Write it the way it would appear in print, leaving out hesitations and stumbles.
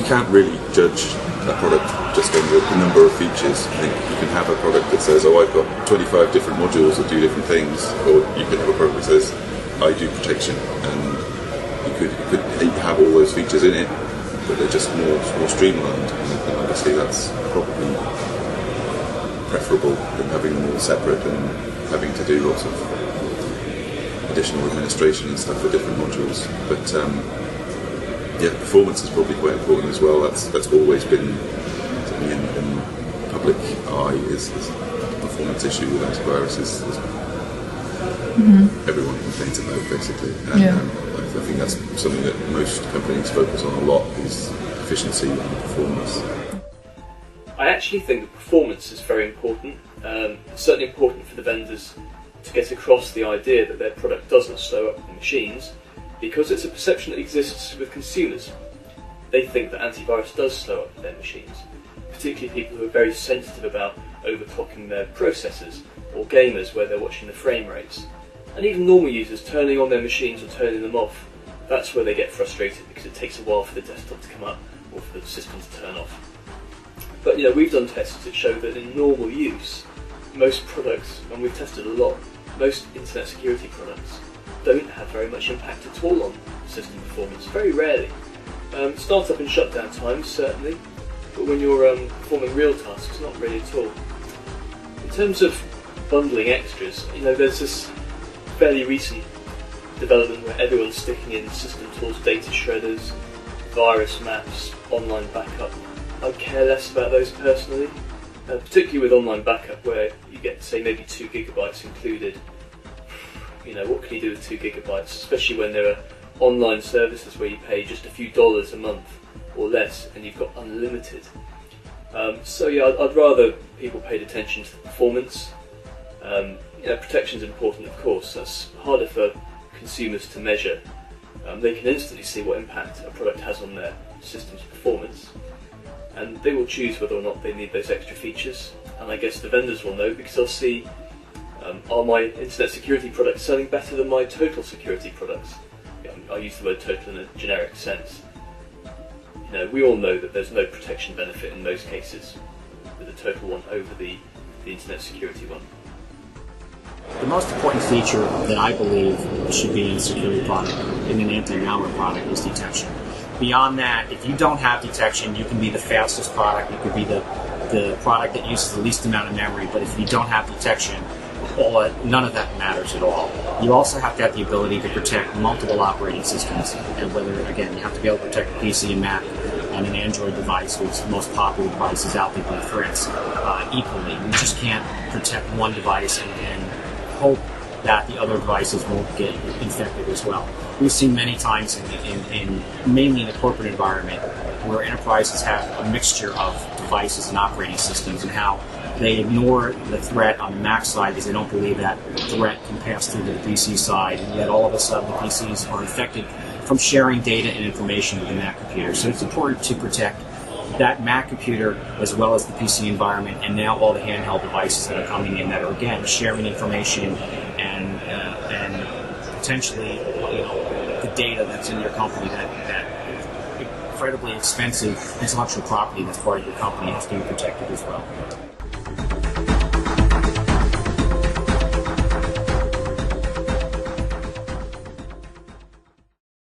you can't really judge a product just on the number of features. I think you can have a product that says, oh, I've got 25 different modules that do different things, or you can have a product that says, I do protection, and you could have all those features in it, but they're just more streamlined, and obviously that's probably preferable than having them all separate and having to do lots of additional administration and stuff for different modules. But yeah, performance is probably quite important as well. That's always been something in public eye is a performance issue with antivirus. Everyone complains about it basically, and I think that's something that most companies focus on a lot, is efficiency and performance. I actually think that performance is very important. It's certainly important for the vendors to get across the idea that their product doesn't slow up the machines, because it's a perception that exists with consumers. They think that antivirus does slow up their machines, particularly people who are very sensitive about overclocking their processors, or gamers where they're watching the frame rates. And even normal users turning on their machines or turning them off, that's where they get frustrated, because it takes a while for the desktop to come up or for the system to turn off. But we've done tests that show that in normal use, most products, and we've tested a lot, most internet security products don't have very much impact at all on system performance, very rarely. Startup and shutdown times, certainly, but when you're performing real tasks, not really at all. In terms of bundling extras, there's this fairly recent development where everyone's sticking in system tools, data shredders, virus maps, online backup. I care less about those personally, particularly with online backup where you get, say, maybe 2 gigabytes included. What can you do with 2 gigabytes, especially when there are online services where you pay just a few dollars a month or less and you've got unlimited. So yeah, I'd rather people paid attention to the performance. Protection's important, of course. That's harder for consumers to measure. They can instantly see what impact a product has on their system's performance, and they will choose whether or not they need those extra features. And I guess the vendors will know, because they'll see, are my internet security products selling better than my total security products? I use the word total in a generic sense. We all know that there's no protection benefit in most cases with the total one over the internet security one. The most important feature that I believe should be in a security product, in an anti-malware product, is detection. Beyond that, if you don't have detection, you can be the fastest product, you could be the product that uses the least amount of memory, but if you don't have detection, none of that matters at all. You also have to have the ability to protect multiple operating systems, and whether, again, you have to be able to protect a PC, a Mac, and an Android device, which is the most popular devices out there by threats, equally. You just can't protect one device and hope that the other devices won't get infected as well. We've seen many times, mainly in the corporate environment, where enterprises have a mixture of devices and operating systems, and how they ignore the threat on the Mac side because they don't believe that threat can pass through to the PC side, and yet all of a sudden the PCs are infected from sharing data and information with the Mac computer. So it's important to protect that Mac computer as well as the PC environment, and now all the handheld devices that are coming in that are, again, sharing information and potentially the data that's in your company, that incredibly expensive intellectual property that's part of your company has to be protected as well.